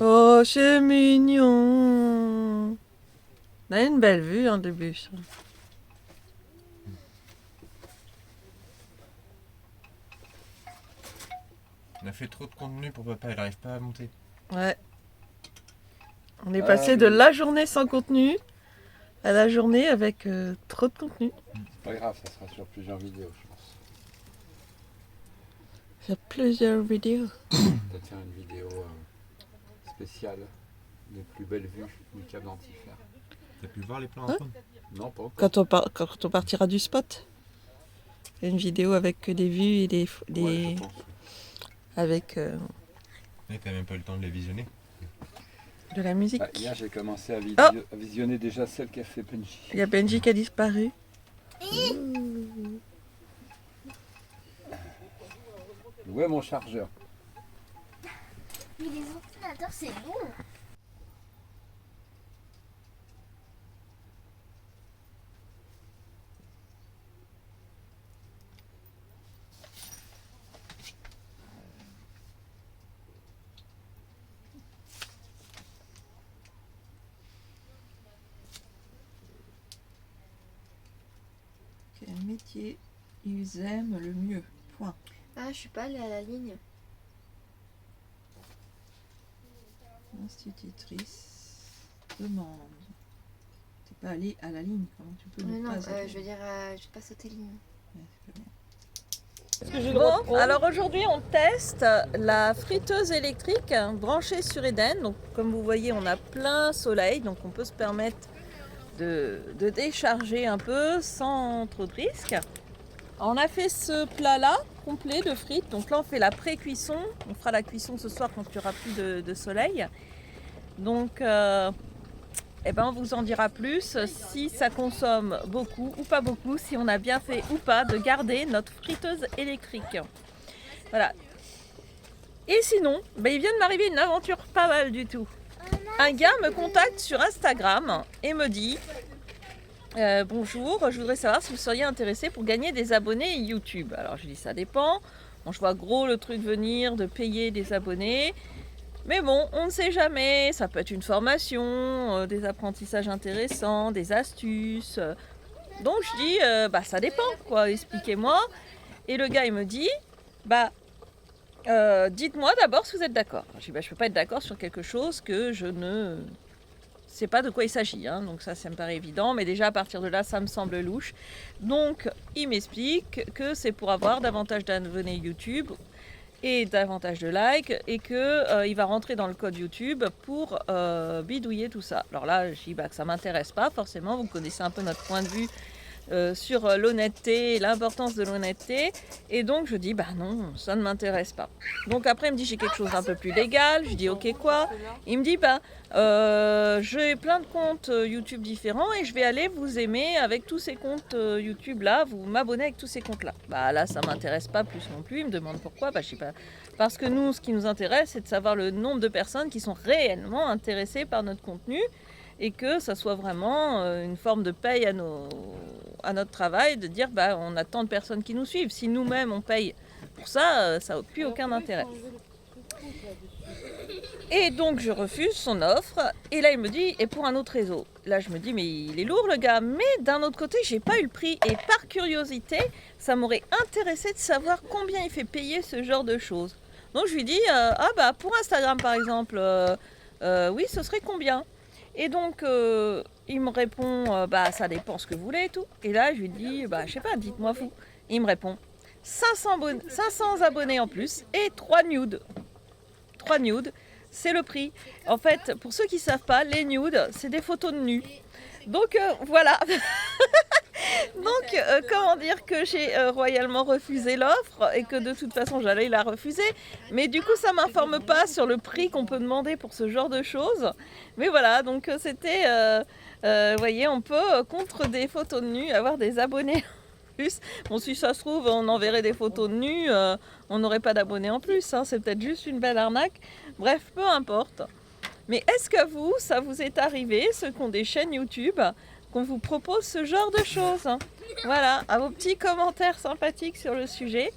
Oh, c'est mignon. On a une belle vue en début. Ça. On a fait trop de contenu pour papa, il n'arrive pas à monter. Ouais. On est passé de la journée sans contenu à la journée avec trop de contenu. C'est pas grave, ça sera sur plusieurs vidéos, je pense. Sur plusieurs vidéos. Peut-être faire une vidéo spéciale des plus belles vues du Cap d'Antifer. T'as pu voir les plans Hein en Non, pas encore. Quand on partira du spot. Une vidéo avec que des vues et des Ouais, je pense. avec Mais t'as même pas eu le temps de les visionner. de la musique. Bah, hier, j'ai commencé à Oh visionner déjà celle qu'a fait Benji. Il y a Benji qui a disparu. Où est mon chargeur? Mais les ordinateurs, c'est lourd. Quel métier ils aiment le mieux? Point. Ah, je suis pas allée à la ligne. Institutrice demande. T'es pas allé à la ligne, comment tu peux Mais ne non, pas aller je veux dire, je vais pas sauter ligne. Ouais, c'est pas bien. Bon, alors aujourd'hui on teste la friteuse électrique branchée sur Eden. Donc comme vous voyez on a plein soleil, donc on peut se permettre de décharger un peu sans trop de risques. On a fait ce plat là complet de frites, donc là on fait la pré-cuisson, on fera la cuisson ce soir quand il n'y aura plus de soleil. Donc eh ben, on vous en dira plus si ça consomme beaucoup ou pas beaucoup, si on a bien fait ou pas de garder notre friteuse électrique. Voilà. Et sinon, ben, il vient de m'arriver une aventure pas mal du tout. Un gars me contacte sur Instagram et me dit bonjour, je voudrais savoir si vous seriez intéressé pour gagner des abonnés YouTube. Alors je dis ça dépend. Bon, je vois gros le truc venir de payer des abonnés. Mais bon, on ne sait jamais, ça peut être une formation, des apprentissages intéressants, des astuces. Donc je dis, bah ça dépend, quoi, expliquez-moi. Et le gars, il me dit, bah, dites-moi d'abord si vous êtes d'accord. Je dis, bah, je ne peux pas être d'accord sur quelque chose que je ne sais pas de quoi il s'agit. Hein. Donc ça me paraît évident, mais déjà à partir de là, ça me semble louche. Donc il m'explique que c'est pour avoir davantage d'abonnés YouTube et davantage de likes et que il va rentrer dans le code YouTube pour bidouiller tout ça. Alors là, je dis bah, que ça m'intéresse pas forcément, vous connaissez un peu notre point de vue sur l'honnêteté, l'importance de l'honnêteté, et donc je dis bah non, ça ne m'intéresse pas. Donc après il me dit j'ai quelque chose d'un peu plus légal, je dis ok quoi, il me dit bah j'ai plein de comptes YouTube différents et je vais aller vous aimer avec tous ces comptes YouTube là, vous m'abonnez avec tous ces comptes là. Bah là ça m'intéresse pas plus non plus, il me demande pourquoi, bah je sais pas, parce que nous ce qui nous intéresse c'est de savoir le nombre de personnes qui sont réellement intéressées par notre contenu et que ça soit vraiment une forme de paye à notre travail, de dire bah on a tant de personnes qui nous suivent. Si nous-mêmes on paye pour ça, ça n'a plus aucun intérêt. Et donc je refuse son offre, et là il me dit, et pour un autre réseau. Là je me dis, mais il est lourd le gars, mais d'un autre côté j'ai pas eu le prix, et par curiosité, ça m'aurait intéressé de savoir combien il fait payer ce genre de choses. Donc je lui dis, ah bah pour Instagram par exemple, oui ce serait combien? Et donc il me répond, bah ça dépend ce que vous voulez et tout. Et là je lui dis, bah je sais pas, dites-moi vous. Et il me répond, 500 abonnés en plus et 3 nudes. 3 nudes, c'est le prix. En fait, pour ceux qui ne savent pas, les nudes, c'est des photos de nus. Donc voilà. Donc comment dire que j'ai royalement refusé l'offre et que de toute façon j'allais la refuser. Mais du coup ça m'informe pas sur le prix qu'on peut demander pour ce genre de choses. Mais voilà, donc c'était, vous voyez, on peut contre des photos de nus avoir des abonnés. Plus. Bon, si ça se trouve, on enverrait des photos de nus, on n'aurait pas d'abonnés en plus, hein, c'est peut-être juste une belle arnaque. Bref, peu importe. Mais est-ce que vous, ça vous est arrivé, ceux qui ont des chaînes YouTube, qu'on vous propose ce genre de choses? Voilà, à vos petits commentaires sympathiques sur le sujet.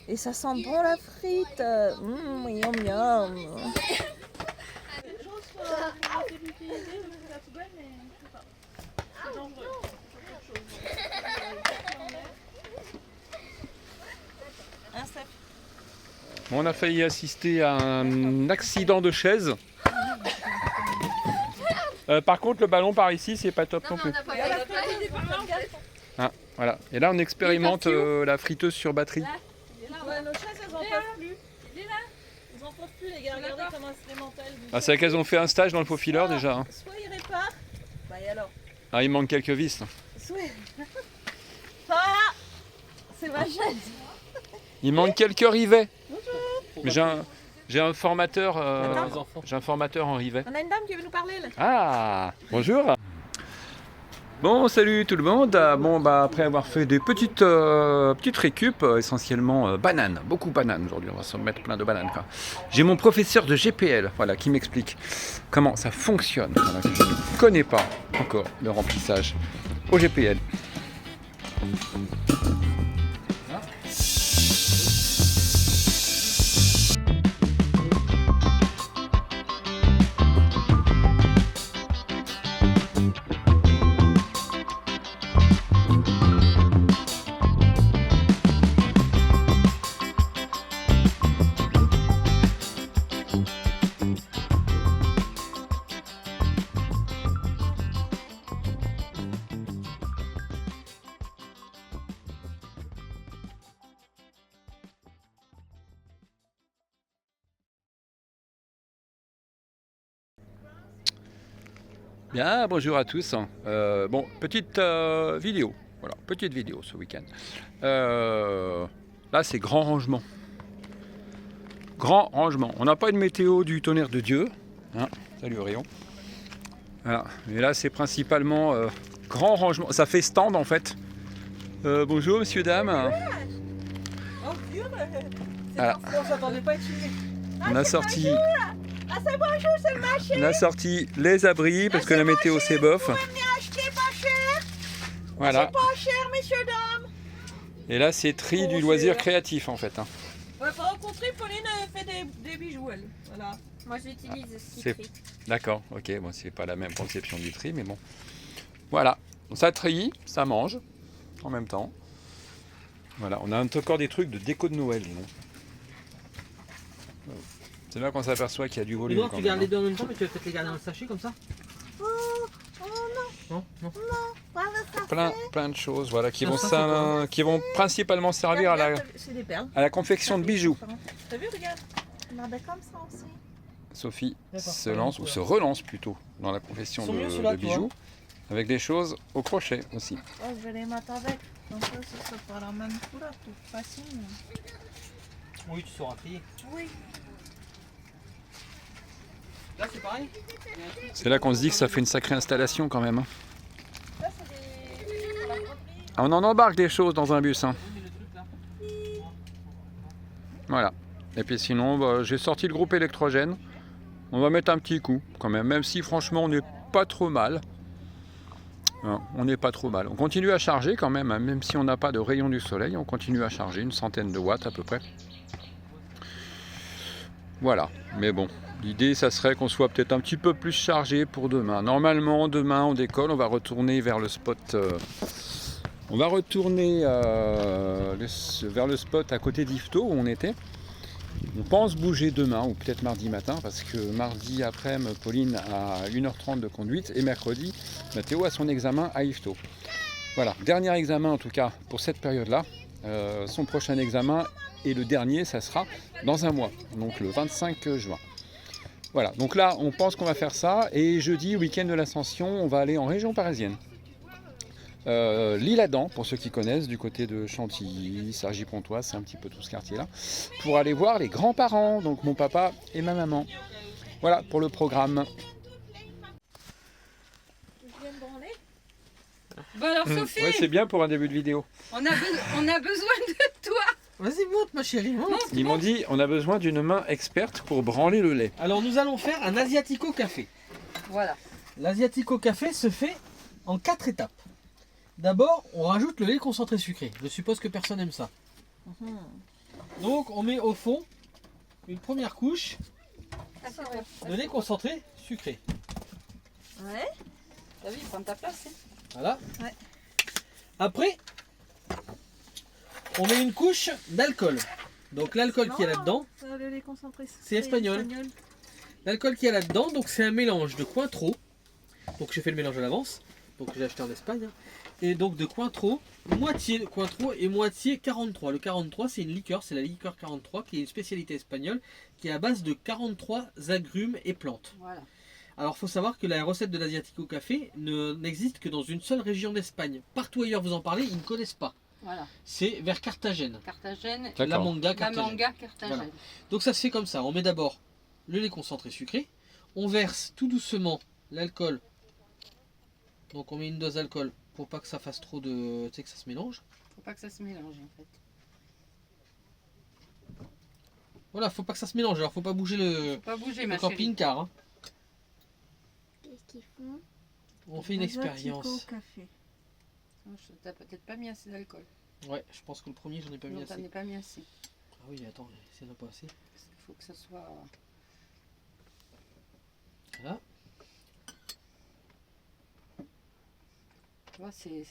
Et ça sent bon la frite. Miam miam. Bon, on a failli assister à un accident de chaise. Par contre, le ballon par ici, c'est pas top non plus. Ah, voilà. Et là, on expérimente la friteuse sur batterie. Ouais, nos chaises, elles en peuvent plus. Ils en peuvent plus, les gars. Regardez comment elles se démantèlent. Ah, c'est vrai qu'elles ont fait un stage dans le faux fileur déjà. Hein. Soit ils réparent. Bah et alors? Ah, il manque quelques vis. Soit. Ah, c'est ma chaise. Il manque quelques rivets. Mais j'ai un formateur, j'ai un formateur en rivet. On a une dame qui veut nous parler là. Ah, bonjour. Bon, salut tout le monde. Bon, bah après avoir fait des petites récup, essentiellement bananes, beaucoup bananes aujourd'hui. On va se mettre plein de bananes. J'ai mon professeur de GPL, voilà, qui m'explique comment ça fonctionne. Voilà, je ne connais pas encore le remplissage au GPL. Bien, bonjour à tous. Bon, petite vidéo, voilà, petite vidéo ce week-end. Là, c'est grand rangement. Grand rangement. On n'a pas une météo du tonnerre de Dieu. Hein, salut Orion. Voilà. Et là, c'est principalement grand rangement. Ça fait stand en fait. Bonjour, messieurs, dames. Oh Dieu, Voilà. on s'attendait pas à être filmé. On a sorti. Ah c'est bonjour, c'est le marché. On a sorti les abris parce que la météo c'est bof. Vous pouvez venir acheter pas cher. Voilà. C'est pas cher, messieurs, dames. Et là, c'est tri du loisir créatif en fait. Hein. Ouais, pour rencontrer, Pauline fait des bijoux, elle. Voilà. Moi j'utilise ce C'est- tri. D'accord, ok, bon, c'est pas la même conception du tri, mais bon. Voilà, ça trie, ça mange en même temps. Voilà, on a encore des trucs de déco de Noël, non? C'est là qu'on s'aperçoit qu'il y a du volume. Edouard, quand tu même, gardes les hein. deux en même temps, mais tu vas peut-être les garder dans le sachet comme ça? Non, non. Plein de choses, voilà, qui Ça, vont, ça, c'est quoi qui vont principalement servir C'est des perles. à la confection de bijoux. T'as vu, regarde. On en a comme ça aussi. Sophie D'accord. se lance, ou se relance plutôt, dans la confection Ils sont mieux, de ceux-là, tu bijoux, avec des choses au crochet aussi. Oh, je vais les mettre avec. Comme ça, ce sera pas la même couleur, toute facile. Oui, tu sauras trier. Oui. Là, c'est pareil. C'est là qu'on se dit que ça fait une sacrée installation quand même. Hein. Ça, c'est des. Pour la reprise. Ah, on en embarque des choses dans un bus. Hein. Voilà. Et puis sinon, bah, j'ai sorti le groupe électrogène. On va mettre un petit coup quand même si franchement on n'est pas trop mal. Hein, on n'est pas trop mal. On continue à charger quand même, hein, même si on n'a pas de rayon du soleil, on continue à charger, une centaine de watts à peu près. Voilà, mais bon, l'idée ça serait qu'on soit peut-être un petit peu plus chargé pour demain. Normalement, demain on décolle, on va retourner vers le spot. On va retourner vers le spot à côté d'Yvetot où on était. On pense bouger demain ou peut-être mardi matin parce que mardi après-midi, Pauline a 1h30 de conduite et mercredi, Mathéo a son examen à Yvetot. Voilà, dernier examen en tout cas pour cette période-là. Son prochain examen et le dernier, ça sera dans un mois, donc le 25 juin. Voilà, donc là on pense qu'on va faire ça et jeudi, week-end de l'Ascension, on va aller en région parisienne. L'Isle-Adam, pour ceux qui connaissent, du côté de Chantilly, Cergy-Pontoise, c'est un petit peu tout ce quartier-là, pour aller voir les grands-parents, donc mon papa et ma maman. Voilà pour le programme. Bon alors Sophie, Ouais, c'est bien pour un début de vidéo. on a besoin de toi. Vas-y, monte ma chérie, monte. Ils m'ont dit on a besoin d'une main experte pour branler le lait. Alors nous allons faire un asiatico café. Voilà. L'asiatico café se fait en 4 étapes. D'abord, on rajoute le lait concentré sucré. Je suppose que personne n'aime ça. Donc on met au fond une première couche Ah, c'est vrai. Le lait concentré sucré. Ouais. T'as vu, il prend ta place. Hein. Voilà. Ouais. Après, on met une couche d'alcool. Donc l'alcool qui est là-dedans, Le lait concentré. C'est espagnol. l'alcool qui est là-dedans, donc c'est un mélange de Cointreau. Donc j'ai fait le mélange à l'avance. Donc j'ai acheté en Espagne. Hein. Et donc de Cointreau, moitié Cointreau et moitié 43. Le 43 c'est une liqueur, c'est la liqueur 43 qui est une spécialité espagnole qui est à base de 43 agrumes et plantes. Voilà. Alors il faut savoir que la recette de l'Asiatico Café n'existe que dans une seule région d'Espagne. Partout ailleurs vous en parlez, ils ne connaissent pas. Voilà. C'est vers Carthagène. Carthagène. La D'accord. Manga La Carthagène. manga Carthagène. Voilà. Donc ça se fait comme ça. On met d'abord le lait concentré sucré. On verse tout doucement l'alcool. Donc on met une dose d'alcool pour pas que ça fasse trop de... Tu sais, que ça se mélange. Faut pas que ça se mélange en fait. Voilà, faut pas que ça se mélange. Alors faut pas bouger le Faut pas bouger ma chérie. camping-car. Hein. Qu'est-ce qu'ils font? On fait une expérience. Café. T'as peut-être pas mis assez d'alcool. Ouais, je pense que le premier j'en ai pas mis Non, t'en assez. ai pas mis assez. Ah oui, attends, c'est n'a pas assez. Parce qu'il faut que ça soit... Voilà. Tu vois, c'est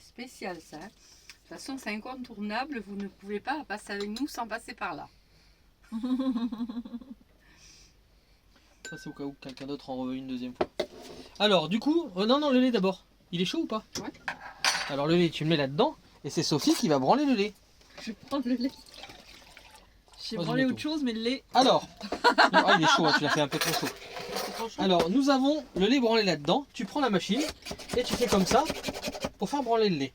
spécial ça. Hein. De toute façon, c'est incontournable. Vous ne pouvez pas passer avec nous sans passer par là. Ça c'est au cas où quelqu'un d'autre en reveut une deuxième fois. Alors du coup, non, le lait d'abord. Il est chaud ou pas? Ouais. Alors le lait, tu le mets là-dedans. Et c'est Sophie qui va branler le lait. Je prends le lait. J'ai Vas-y, branlé mets autre tout. chose, mais le lait. Alors, ah, il est chaud, hein, tu l'as fait un peu trop chaud. C'est trop chaud. Alors, nous avons le lait branlé là-dedans. Tu prends la machine et tu fais comme ça pour faire branler le lait.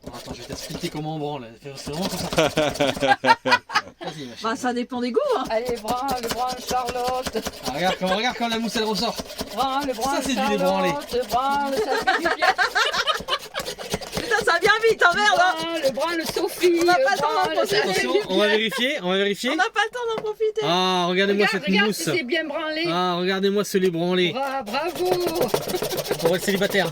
Bon, attends, je vais t'expliquer comment on branle. C'est vraiment comme ça. Vas-y, ma chérie. Bah, ça dépend des goûts. Hein. Allez, branle, Charlotte. Ah, regarde quand la mousse elle ressort. Branle, Ça, c'est du lait branlé. Branle, ça fait du bien. Putain, ça vient vite, hein, merde. Hein. Branle, Sophie. On n'a pas le temps d'en branle, ça profiter. fait Attention, du on va bien. vérifier, on va vérifier. On n'a pas le temps d'en profiter. Ah, regardez-moi Regarde, cette regarde mousse. si c'est bien branlé. Ah, regardez-moi ce lait branlé. Bravo. Pour être célibataire.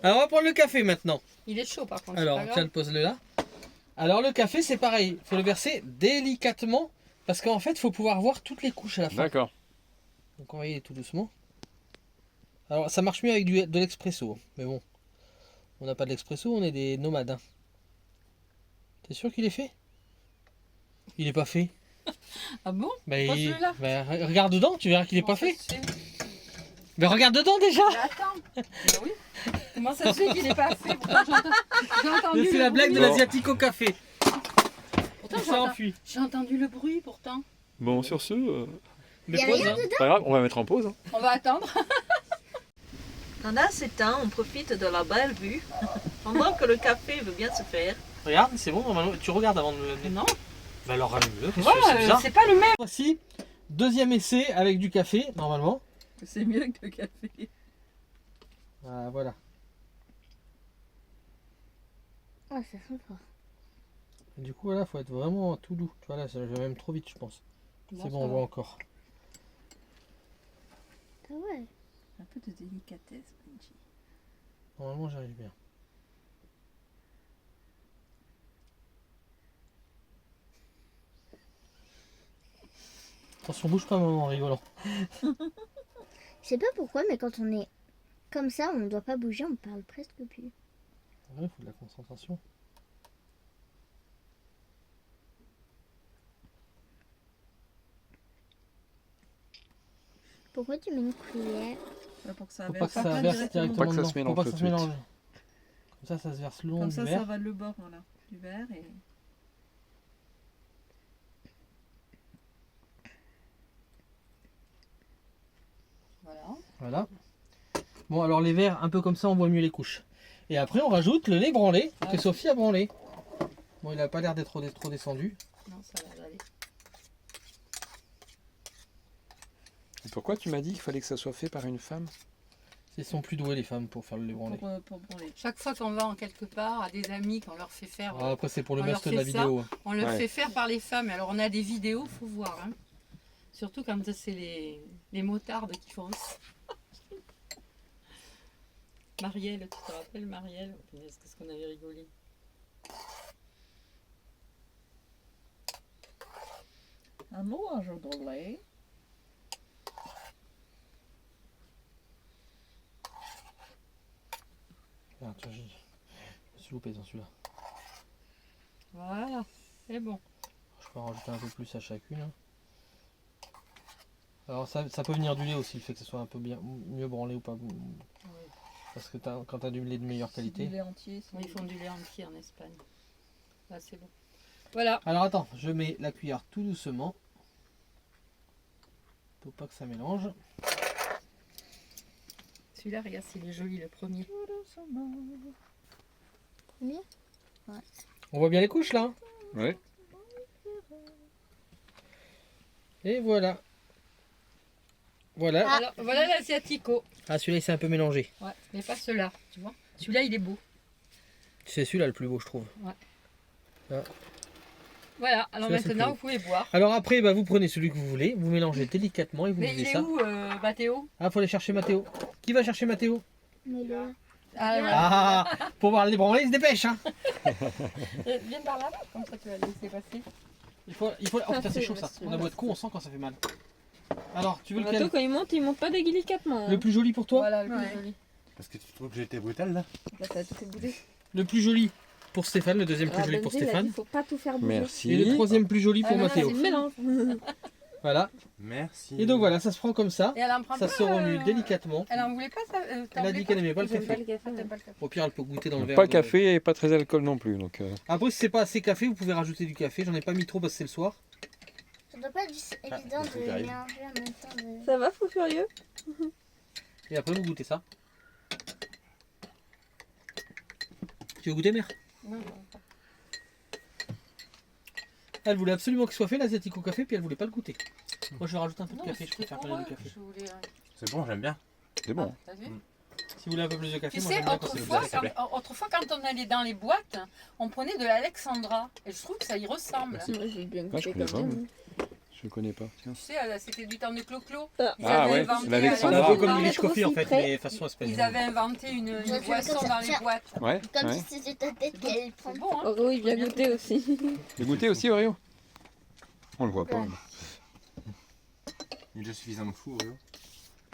Alors, on va prendre le café maintenant. Il est chaud par contre. Alors, c'est pas tiens, grave. pose-le là. Alors, le café, c'est pareil. Il faut le verser délicatement. Parce qu'en fait, il faut pouvoir voir toutes les couches à la fin. D'accord. Donc, on va y aller tout doucement. Alors, ça marche mieux avec de l'expresso. Mais bon, on n'a pas de l'expresso, on est des nomades. Hein. T'es sûr qu'il est fait? Il est pas fait. Ah bon? Bah, Pose-le là. regarde dedans, tu verras qu'il est pas Comment fait. ça se fait Mais regarde dedans déjà. Mais attends. Mais oui. Comment ça se fait qu'il est pas fait? Pourtant, j'ai entendu C'est le la blague de bruit. l'asiatique au café. Pourtant, Il s'enfuit. j'ai entendu le bruit pourtant. Bon, sur ce, Mais Y a pose, rien hein. pas grave, on va mettre en pause. Hein. On va attendre. Pendant ces temps, on profite de la belle vue. Pendant que le café veut bien se faire. Regarde, c'est bon, normalement. Tu regardes avant de le mettre. Non. Bah alors rallume-le. qu'est-ce que Voilà, c'est bizarre. c'est pas le même. Voici, deuxième essai avec du café, normalement. C'est mieux que le café. Ah, voilà. Oh, ça sent fort. Et du coup, là, faut être vraiment tout doux. Tu vois, là, ça va même trop vite, je pense. C'est bon, on voit encore. Ah ouais. Un peu de délicatesse, Benji. Normalement, j'arrive bien. Attention, bouge pas, maman, en rigolant. Je sais pas pourquoi, mais quand on est comme ça, on ne doit pas bouger, on parle presque plus. Ouais, il faut de la concentration. Pourquoi tu mets une cuillère? Pour que ça Faut pas verse que ça pas verse directement. directement Faut pas que ça dedans. se mélange Faut pas que tout ça de se suite. mélange. Comme ça se verse le long Comme du ça, verre. ça va le bord voilà, du verre. Et... Voilà. Voilà. Bon, alors les verres, un peu comme ça, on voit mieux les couches. Et après, on rajoute le lait branlé que Sophie a branlé. Bon, il a pas l'air d'être trop descendu. Non, ça va aller. Et pourquoi tu m'as dit qu'il fallait que ça soit fait par une femme? Ils sont plus doués, les femmes, pour faire le lait branlé. pour branler. Chaque fois qu'on va en quelque part à des amis, qu'on leur fait faire, Ah, après, c'est pour le On leur best de la fait ça. vidéo. hein. on leur Ouais. fait faire par les femmes. Alors on a des vidéos, faut voir. Hein. Surtout quand c'est les motardes qui font ça. Marielle, tu te rappelles Marielle? Qu'est-ce qu'on avait rigolé. Un mélange de lait. Ah, tiens, je me suis loupé dans celui-là. Voilà, c'est bon. Je peux en rajouter un peu plus à chacune. Hein. Alors ça peut venir du lait aussi, le fait que ce soit un peu mieux branlé ou pas. Parce que quand tu as du lait de meilleure qualité. Du lait entier. Oui, ils font du lait entier en Espagne. Là, c'est bon. Voilà. Alors attends, je mets la cuillère tout doucement. Faut pas que ça mélange. Celui-là, regarde s'il est joli, le premier. Premier. On voit bien les couches là. Hein. Ouais. Et voilà. Voilà. Alors, voilà l'asiatico. Ah, celui-là il s'est un peu mélangé. Ouais, mais pas celui-là, tu vois. Celui-là, il est beau. C'est celui-là le plus beau, je trouve. Voilà, alors Celui-là, c'est maintenant, le vous pouvez boire. Alors après, bah, vous prenez celui que vous voulez, vous mélangez délicatement et vous Mais il buvez est ça. où, Mathéo? Ah, faut aller chercher Mathéo. Qui va chercher Mathéo? Mais là, Ah, voilà. Ah, pour voir les branlés, il se dépêche. Hein. Viens par là, comme ça tu vas laisser passer. Il faut... Oh putain, c'est chaud ça. On a beau être con, on sent quand ça fait mal. Alors, tu veux Bateau, lequel? quand il monte pas délicatement. Le plus joli pour toi? Voilà, le Ouais. plus joli. Parce que tu trouves que j'ai été brutal là? Là, ça a tout fait bouger. Le plus joli pour Stéphane, le deuxième plus joli pour Stéphane. Il faut pas tout faire bouger. Merci. Et le troisième plus joli pour Ah, voilà, Mathéo. C'est le mélange. Voilà. Merci. Et donc voilà, ça se prend comme ça. Et elle en prend Ça pas, se remue délicatement. Elle en voulait pas, ça Elle a dit qu'elle n'aimait pas le J'aime pas café. le café. T'aimes pas le café. Au pire, elle peut goûter dans le verre. Pas café et pas très alcool non plus. Donc, Après, si c'est pas assez café, vous pouvez rajouter du café. J'en ai pas mis trop parce que c'est le soir. ça doit pas être évident le truc de arrive. mélanger en même temps. Ça va, fou furieux? Et après, vous goûtez ça. Tu veux goûter, mère? Non, non. Elle voulait absolument qu'il soit fait l'asiatique au café, puis elle voulait pas le goûter. Moi, je vais rajouter un peu de Non, café. Je c'était préfère pour pas le eux. café. Je voulais, C'est bon, j'aime bien. c'est bon. T'as vu? Si vous voulez un peu plus de café, Tu moi sais, j'aime bien quand c'est le autrefois, blanc. s'il te plaît. autrefois, quand on allait dans les boîtes, on prenait de l'Alexandra. Et je trouve que ça y ressemble. Merci. Moi, j'ai bien Ah, je goûté connais quand pas, même. Je connais pas. Tiens. Tu sais, c'était du temps de Clo-Clo. Ah. Ils Ah avaient ouais, inventé c'est C'est l'Alexandra. un peu comme Ah, l'Irish Coffee en fait, filtré. mais façon espagnole. Ils avaient inventé une Je fais boisson comme ça, dans les tiens. boîtes. Ouais. Comme ouais. si c'était ta tête qu'elle prend. C'est bon, hein? Oh oui, bien goûté aussi. Tu as goûté aussi, Oreo? On le voit pas. Ouais. Il est déjà suffisamment fou, Oreo.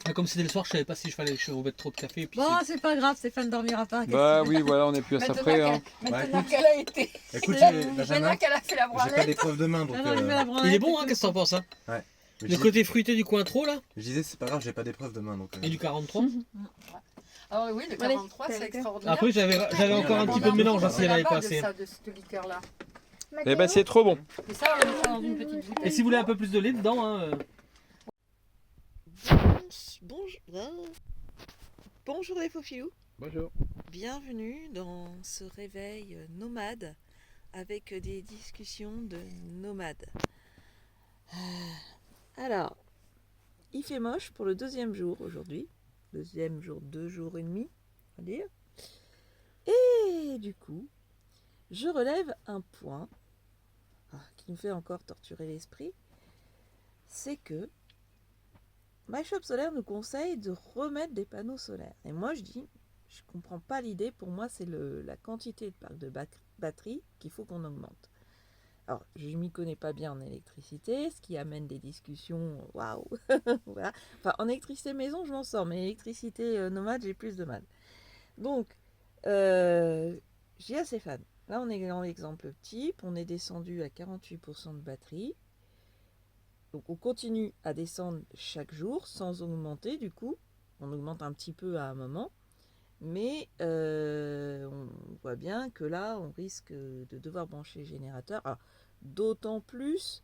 Ah, comme c'était le soir, je savais pas si je fallais que je vous mette trop de café. Et puis Bon, c'est pas grave, Stéphane dormira pas. Bah oui, voilà, on est plus à ça près. Hein. Maintenant qu'elle a été. Écoute, Maintenant Benjamin, qu'elle a fait la j'ai pas branlette. d'épreuve de main donc. Il est bon, hein, qu'est-ce que t'en penses hein? Je Le disais- côté fruité du Cointreau là, Je disais, c'est pas grave, j'ai pas d'épreuve de main donc. et du 43. Alors oui, le Allez, 43, c'est c'est extraordinaire. Après, j'avais encore un petit peu de mélange hein, si elle avait pas assez. de cette liqueur-là. Eh ben c'est trop bon. Et ça, on le met dans une petite bouteille. Et si vous voulez un peu plus de lait dedans, hein, Bonjour les faux filous, Bonjour. bienvenue dans ce réveil nomade avec des discussions de nomades. Alors, il fait moche pour le deuxième jour aujourd'hui, deuxième jour, 2 jours et demi, on va dire. Et du coup, je relève un point qui me fait encore torturer l'esprit, c'est que My Shop Solaire nous conseille de remettre des panneaux solaires. Et moi, je dis, je comprends pas l'idée. Pour moi, c'est la quantité de parc de batterie qu'il faut qu'on augmente. Alors, je ne m'y connais pas bien en électricité, ce qui amène des discussions. Waouh. Voilà. Enfin, en électricité maison, je m'en sors, mais électricité nomade, j'ai plus de mal. Donc, j'ai assez fan. Là, on est dans l'exemple type. On est descendu à 48% de batterie. Donc on continue à descendre chaque jour sans augmenter du coup. On augmente un petit peu à un moment. Mais on voit bien que là, on risque de devoir brancher le générateur. Alors, d'autant plus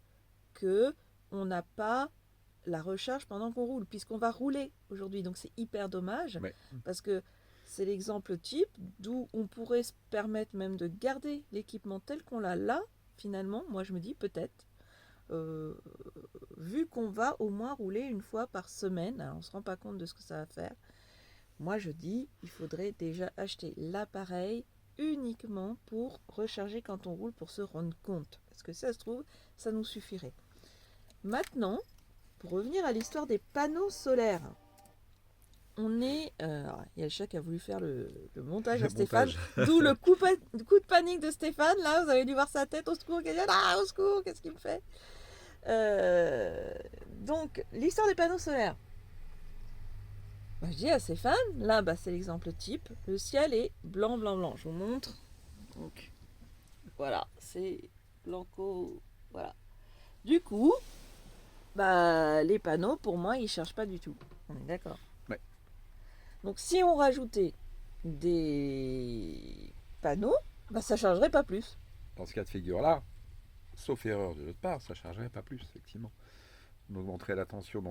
que on n'a pas la recharge pendant qu'on roule, puisqu'on va rouler aujourd'hui. Donc c'est hyper dommage, Ouais. parce que c'est l'exemple type d'où on pourrait se permettre même de garder l'équipement tel qu'on l'a là, finalement. Moi je me dis peut-être. Vu qu'on va au moins rouler une fois par semaine, alors on ne se rend pas compte de ce que ça va faire, moi je dis il faudrait déjà acheter l'appareil uniquement pour recharger quand on roule, pour se rendre compte, parce que ça se trouve ça nous suffirait. Maintenant, pour revenir à l'histoire des panneaux solaires, on est, alors, il y a le chat qui a voulu faire le montage à Stéphane, d'où le coup de panique de Stéphane. Là vous avez dû voir sa tête, au secours, au secours, qu'est-ce qu'il me fait? Donc, l'histoire des panneaux solaires. Bah, je dis à Stéphane, là, bah, c'est l'exemple type. Le ciel est blanc, blanc, blanc. Je vous montre. Donc, voilà, c'est blanco. Voilà. Du coup, bah, les panneaux, pour moi, ils ne chargent pas du tout. On est d'accord. Ouais. Donc, si on rajoutait des panneaux, bah, ça ne chargerait pas plus. Dans ce cas de figure-là, sauf erreur de notre part, ça ne chargerait pas plus, effectivement. On augmenterait la tension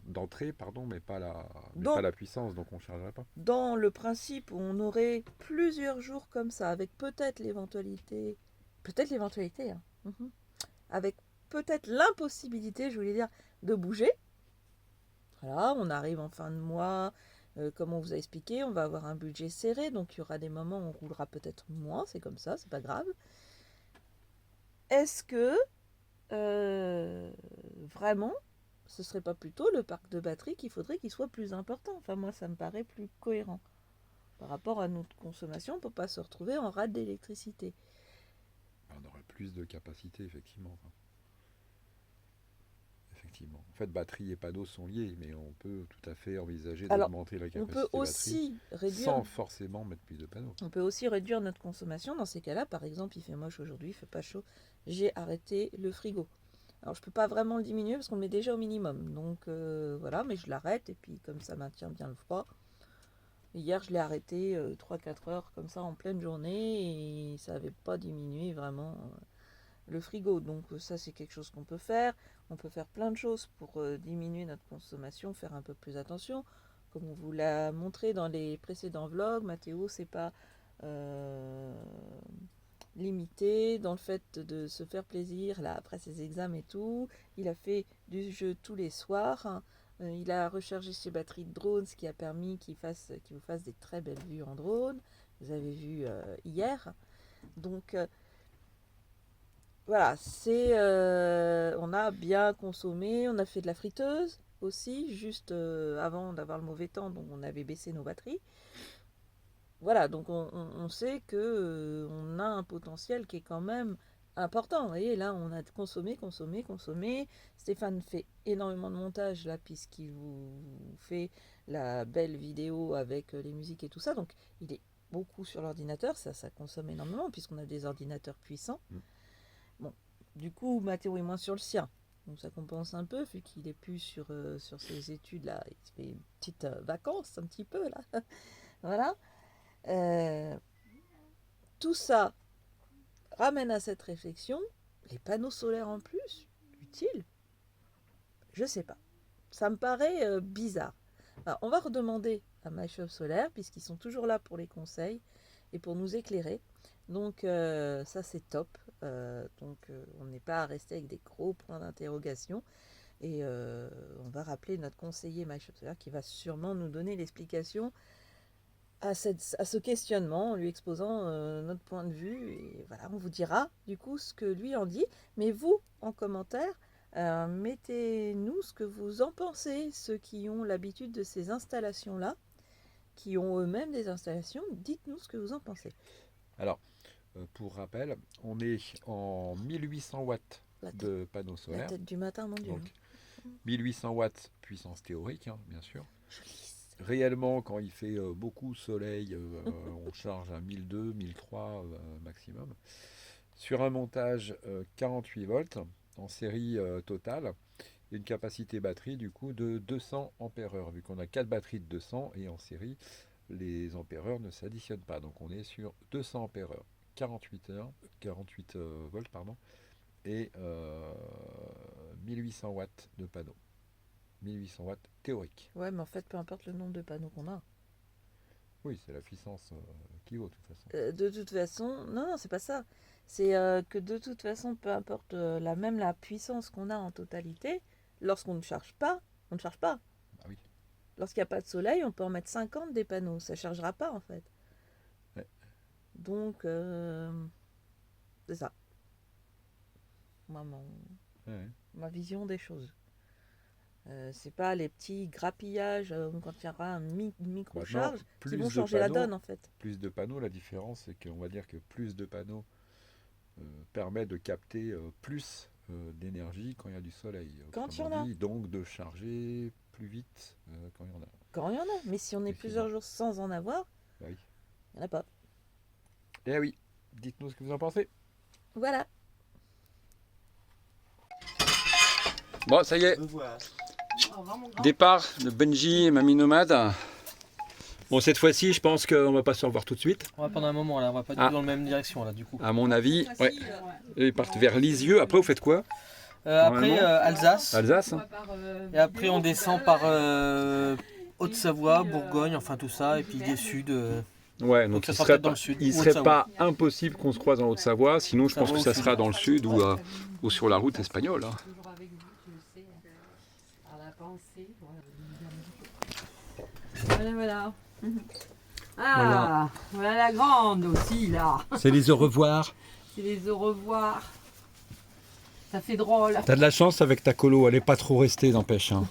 d'entrée, pardon, mais pas Donc- pas la puissance, donc on ne chargerait pas. Dans le principe où on aurait plusieurs jours comme ça, avec peut-être l'éventualité, hein, avec peut-être l'impossibilité, je voulais dire, de bouger. Voilà, on arrive en fin de mois, comme on vous a expliqué, on va avoir un budget serré, donc il y aura des moments où on roulera peut-être moins, c'est comme ça, c'est pas grave. Est-ce que vraiment, ce serait pas plutôt le parc de batterie qu'il faudrait qu'il soit plus important? Enfin, moi, ça me paraît plus cohérent par rapport à notre consommation pour pas se retrouver en rade d'électricité. On aurait plus de capacité, effectivement. Effectivement. En fait, batterie et panneaux sont liés, mais on peut tout à fait envisager Alors, d'augmenter la On capacité peut batterie aussi réduire, sans forcément mettre plus de panneaux. on peut aussi réduire notre consommation dans ces cas-là. Par exemple, il fait moche aujourd'hui, il fait pas chaud. J'ai arrêté le frigo. Alors, je peux pas vraiment le diminuer parce qu'on le met déjà au minimum. Donc voilà, mais je l'arrête et puis comme ça maintient bien le froid. Hier, je l'ai arrêté 3-4 heures comme ça en pleine journée et ça n'avait pas diminué vraiment le frigo. Donc ça, c'est quelque chose qu'on peut faire. On peut faire plein de choses pour diminuer notre consommation, faire un peu plus attention. Comme on vous l'a montré dans les précédents vlogs, Mathéo, c'est pas limité dans le fait de se faire plaisir là après ses examens et tout. Il a fait du jeu tous les soirs. Il a rechargé ses batteries de drone, ce qui a permis qu'il vous fasse des très belles vues en drone. Vous avez vu hier. Donc voilà, on a bien consommé. On a fait de la friteuse aussi, juste avant d'avoir le mauvais temps, donc on avait baissé nos batteries. Voilà, donc on sait que on a un potentiel qui est quand même important. Vous voyez, là, on a consommé. Stéphane fait énormément de montage là, puisqu'il vous fait la belle vidéo avec les musiques et tout ça. Donc, il est beaucoup sur l'ordinateur. Ça consomme énormément, puisqu'on a des ordinateurs puissants. Bon, du coup, Mathéo est moins sur le sien. Donc, ça compense un peu, vu qu'il est plus sur ses études là. Il se fait une petite vacances, un petit peu là. Voilà. Tout ça ramène à cette réflexion, les panneaux solaires en plus, utiles? Je sais pas. Ça me paraît bizarre. Alors, on va redemander à MyShop Solaire, puisqu'ils sont toujours là pour les conseils et pour nous éclairer. Donc ça c'est top. On n'est pas à rester avec des gros points d'interrogation. Et on va rappeler notre conseiller MyShop Solaire qui va sûrement nous donner l'explication à ce questionnement en lui exposant notre point de vue. Et voilà, on vous dira du coup ce que lui en dit. Mais vous, en commentaire, mettez-nous ce que vous en pensez, ceux qui ont l'habitude de ces installations-là, qui ont eux-mêmes des installations. Dites-nous ce que vous en pensez. Alors, pour rappel, on est en 1800 watts de panneaux La solaires. tête du matin, mon Dieu. Donc, 1800 watts puissance théorique, hein, bien sûr. Réellement, quand il fait beaucoup soleil, on charge à 1200, 1300 maximum. Sur un montage 48 volts en série totale, et une capacité batterie du coup de 200 ampères-heure. Vu qu'on a 4 batteries de 200 et en série, les ampères-heure ne s'additionnent pas. Donc on est sur 200 ampères-heure, 48 volts, pardon, et 1800 watts de panneau. 1800 watts théorique. Ouais, mais en fait, peu importe le nombre de panneaux qu'on a. Oui, c'est la puissance qui vaut de toute façon. De toute façon, non, c'est pas ça. C'est que de toute façon, peu importe la puissance qu'on a en totalité, lorsqu'on ne charge pas, on ne charge pas. Ah oui. Lorsqu'il n'y a pas de soleil, on peut en mettre 50 des panneaux. Ça ne chargera pas en fait. Ouais. Donc, c'est ça. Moi, ma vision des choses. C'est pas les petits grappillages quand il y aura une micro-charge qui vont changer la donne en fait. Plus de panneaux, la différence c'est qu'on va dire que plus de panneaux permet de capter plus d'énergie quand il y a du soleil. Quand il y en Autrement a. dit, donc de charger plus vite quand il y en a. Quand il y en a. Mais si on est plusieurs jours sans en avoir, Oui. il n'y en a pas. Eh oui, dites-nous ce que vous en pensez. Voilà. Bon, ça y est, Au revoir. Au revoir, mon grand. départ de Benji et Mamie Nomade. Bon, cette fois-ci, je pense qu'on va pas se revoir tout de suite. On va pendant un moment là, on va pas du tout dans la même direction là du coup. À mon avis, ouais. Ils partent vers Lisieux. Après, vous faites quoi? Après Normalement. Alsace. Alsace? Et après on descend par Haute-Savoie, Bourgogne, enfin tout ça, et puis des Sud. Ouais, Donc donc ça il sera serait peut-être dans pas, le sud, il ou serait Haute-Savoie. pas impossible qu'on se croise en Haute-Savoie. Sinon, je pense que ça sera dans le sud ou sur la route espagnole. Hein. Toujours avec vous, tu le sais. Par la pensée. Voilà, voilà. Ah, voilà la grande aussi, là. C'est les au revoir. C'est les au revoir. Ça fait drôle. T'as de la chance avec ta colo, elle est pas trop restée, n'empêche. Hein.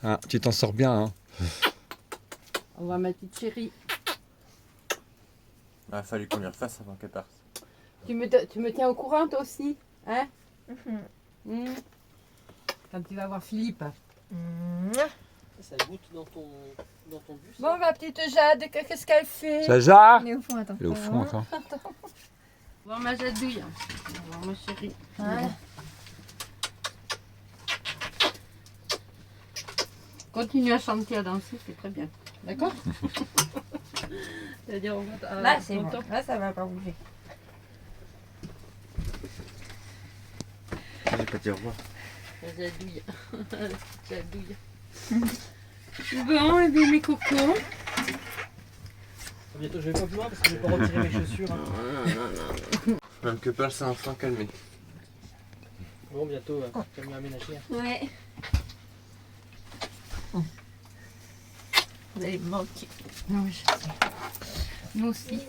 Ah, tu t'en sors bien. Hein. Au revoir, ma petite chérie. Il a fallu qu'on y refasse avant qu'elle parte. Tu me tiens au courant, toi aussi, hein? Quand tu vas voir Philippe. Ça goûte dans ton bus. Bon, ma petite Jade, qu'est-ce qu'elle fait? Saja Mais au fond, attends. Elle est au fond encore. Au revoir, ma Jadouille. Au revoir, ma chérie. Continue à chanter, à danser, c'est très bien. D'accord? C'est-à-dire, on va Là, c'est bon. Là, ça va pas bouger. J'ai pas dit au revoir. La Jadouille. La petite Jadouille. Bon, et bien mes cocos. Bientôt je vais pas plus loin parce que je vais pas retirer mes chaussures. Hein. Même que Paul s'est enfin calmé. Bon, bientôt, tu vas m'aménager. Ouais. Vous allez me manquer. Non, je sais. Nous aussi.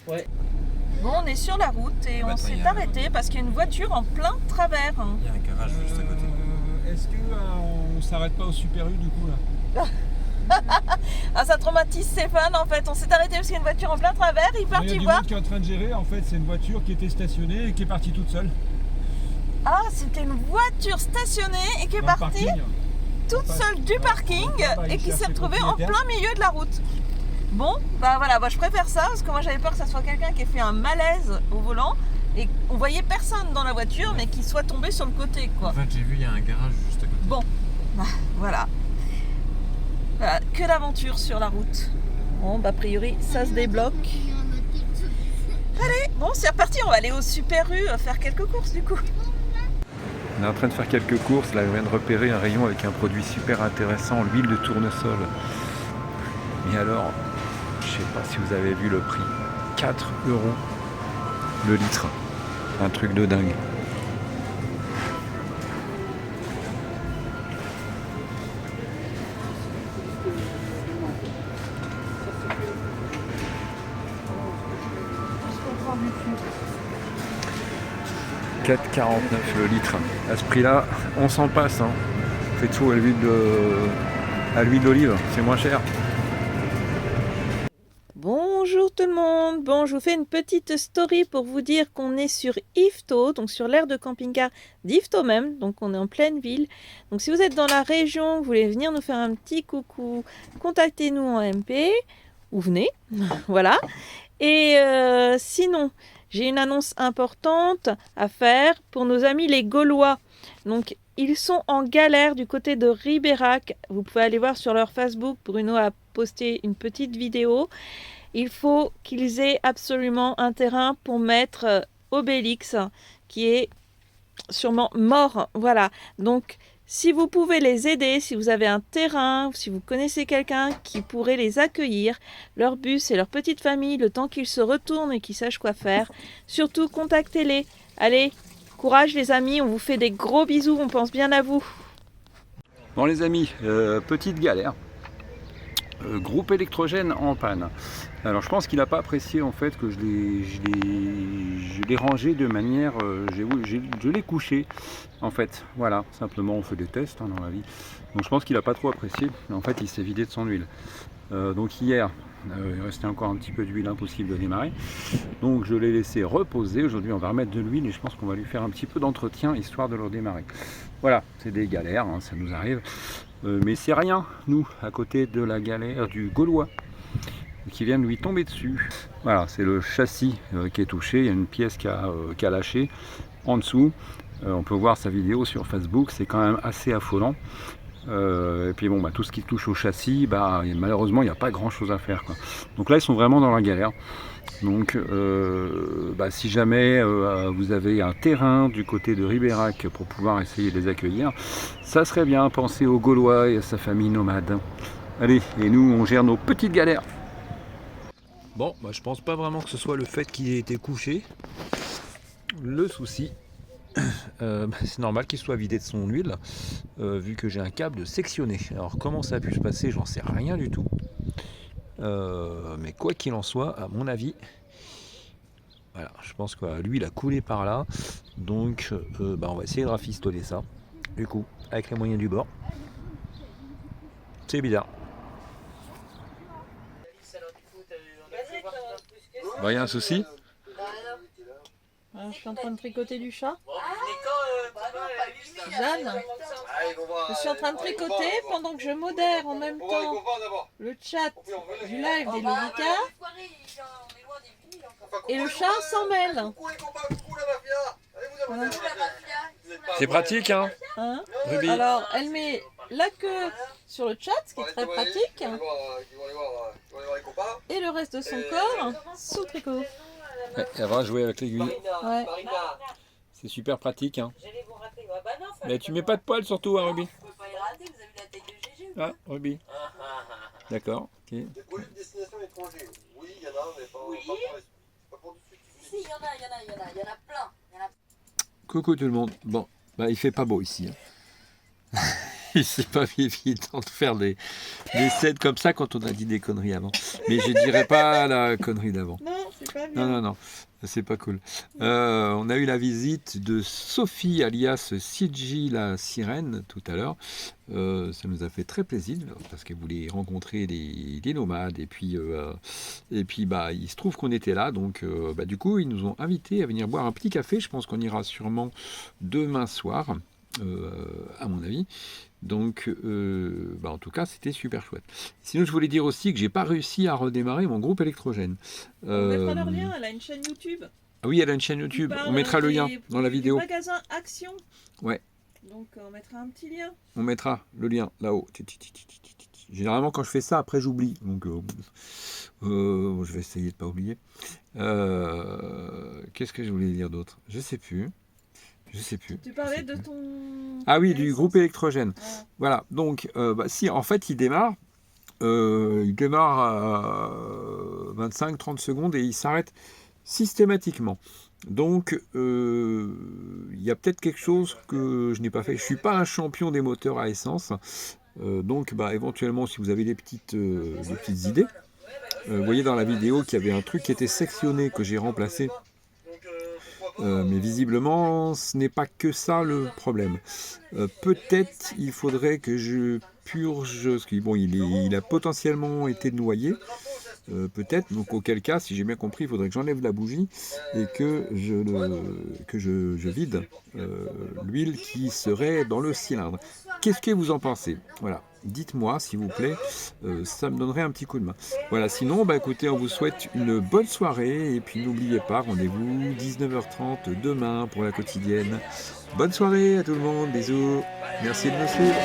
Bon, on est sur la route et on Attends, s'est il y a- arrêté parce qu'il y a une voiture en plein travers. Hein. Il y a un garage juste à côté. Est-ce qu'on s'arrête pas au Super U du coup là? Ah, ça traumatise Stéphane en fait. On s'est arrêté parce qu'il y a une voiture en plein travers. Il est Il y a parti du voir. monde qui est en train de gérer, en fait c'est une voiture qui était stationnée et qui est partie toute seule. Ah, c'était une voiture stationnée et qui est dans le partie parking. toute seule du parking Bah, et il qui cherche s'est le retrouvée en propriétaire. plein milieu de la route. Bon, bah voilà, je préfère ça parce que moi j'avais peur que ça soit quelqu'un qui ait fait un malaise au volant et on voyait personne dans la voiture mais qui soit tombé sur le côté quoi. En fait, j'ai vu, il y a un garage juste à côté. Bon, bah, voilà. Voilà, que d'aventure sur la route. Bon, bah a priori ça se débloque. Allez, bon c'est reparti, on va aller au Super U faire quelques courses du coup. On est en train de faire quelques courses. Là, je viens de repérer un rayon avec un produit super intéressant, l'huile de tournesol. Et alors, je sais pas si vous avez vu le prix. 4 € le litre. Un truc de dingue. « 4,49 € le litre. À ce prix-là, on s'en passe. Hein. Fait tout à l'huile d'olive, c'est moins cher. Bonjour tout le monde. Bon, je vous fais une petite story pour vous dire qu'on est sur Yvetot, donc sur l'aire de camping-car d'Yvetot même, donc on est en pleine ville. Donc si vous êtes dans la région, vous voulez venir nous faire un petit coucou, contactez-nous en MP ou venez, voilà. Et sinon, j'ai une annonce importante à faire pour nos amis les Gaulois. Donc ils sont en galère du côté de Ribérac. Vous pouvez aller voir sur leur Facebook. Bruno a posté une petite vidéo. Il faut qu'ils aient absolument un terrain pour mettre Obélix, qui est sûrement mort. Voilà. Donc, si vous pouvez les aider, si vous avez un terrain, si vous connaissez quelqu'un qui pourrait les accueillir, leur bus et leur petite famille, le temps qu'ils se retournent et qu'ils sachent quoi faire, surtout contactez-les. Allez, courage les amis, on vous fait des gros bisous, on pense bien à vous. Bon les amis, petite galère. Groupe électrogène en panne. Alors je pense qu'il n'a pas apprécié en fait que je l'ai rangé de manière, je l'ai couché en fait. Voilà, simplement on fait des tests hein, dans la vie. Donc je pense qu'il n'a pas trop apprécié. Mais en fait il s'est vidé de son huile. Donc hier, il restait encore un petit peu d'huile, impossible de démarrer. Donc je l'ai laissé reposer. Aujourd'hui on va remettre de l'huile et je pense qu'on va lui faire un petit peu d'entretien histoire de le redémarrer. Voilà, c'est des galères, hein, ça nous arrive. Mais c'est rien, nous, à côté de la galère du Gaulois qui vient de lui tomber dessus. Voilà, c'est le châssis qui est touché. Il y a une pièce qui a lâché en dessous. On peut voir sa vidéo sur Facebook, c'est quand même assez affolant. Et puis bon, tout ce qui touche au châssis, malheureusement il n'y a pas grand chose à faire, quoi. Donc là ils sont vraiment dans la galère. Donc si jamais vous avez un terrain du côté de Ribérac pour pouvoir essayer de les accueillir, ça serait bien. Penser aux Gaulois et à sa famille nomade. Allez, et nous on gère nos petites galères. Bon, je pense pas vraiment que ce soit le fait qu'il ait été couché le souci. C'est normal qu'il soit vidé de son huile, vu que j'ai un câble sectionné. Alors comment ça a pu se passer, j'en sais rien du tout. Mais quoi qu'il en soit, à mon avis, voilà, je pense que l'huile a coulé par là. Donc on va essayer de rafistoler ça, du coup, avec les moyens du bord. C'est bizarre. Il y a un souci? Je suis en train de tricoter du chat. Jeanne, je suis en train de tricoter pendant que je modère en même temps le chat du live des Lolika. Et le chat s'en mêle. Voilà. C'est pratique, hein, Ruby. Alors, elle met la queue sur le chat, ce qui est très pratique. Et le reste de son corps sous tricot. Ouais, elle va jouer avec l'aiguille. Ouais. C'est super pratique, hein. Mais tu mets pas de poils surtout, hein, Ruby. Ah, Ruby. D'accord, ok. Des colis de destination étrangère. Oui, il y en a, mais pas pour tout de suite. Si, il y en a plein. Coucou tout le monde. Bon, il fait pas beau ici, hein. C'est pas évident de faire des scènes comme ça quand on a dit des conneries avant. Mais je dirais pas la connerie d'avant. Non, c'est pas bien. Non, c'est pas cool. On a eu la visite de Sophie alias Sidji la sirène tout à l'heure. Ça nous a fait très plaisir parce qu'elle voulait rencontrer des nomades et puis il se trouve qu'on était là, donc du coup ils nous ont invités à venir boire un petit café. Je pense qu'on ira sûrement demain soir, à mon avis. Donc en tout cas c'était super chouette. Sinon je voulais dire aussi que j'ai pas réussi à redémarrer mon groupe électrogène. On mettra leur lien, elle a une chaîne YouTube. Ah oui, elle a une chaîne YouTube, on mettra le lien dans la vidéo. Magasin Action. Ouais. Donc on mettra un petit lien. On mettra le lien là-haut. Généralement quand je fais ça, après j'oublie. Donc je vais essayer de pas oublier. Qu'est-ce que je voulais dire d'autre? Je sais plus. Tu parlais de ton... Ah oui, du groupe électrogène. Ah. Voilà, donc si en fait il démarre à 25-30 secondes et il s'arrête systématiquement. Donc il y a peut-être quelque chose que je n'ai pas fait. Je ne suis pas un champion des moteurs à essence. Donc éventuellement si vous avez des petites idées, vous voyez dans la vidéo qu'il y avait un truc qui était sectionné que j'ai remplacé. Mais visiblement, ce n'est pas que ça le problème. Peut-être il faudrait que je purge, parce qu'il a potentiellement été noyé. Peut-être, donc auquel cas, si j'ai bien compris, il faudrait que j'enlève la bougie et que je vide l'huile qui serait dans le cylindre. Qu'est-ce que vous en pensez? Voilà. Dites-moi s'il vous plaît, ça me donnerait un petit coup de main. Voilà, sinon, écoutez, on vous souhaite une bonne soirée et puis n'oubliez pas, rendez-vous 19h30 demain pour la quotidienne. Bonne soirée à tout le monde, bisous, merci de nous suivre.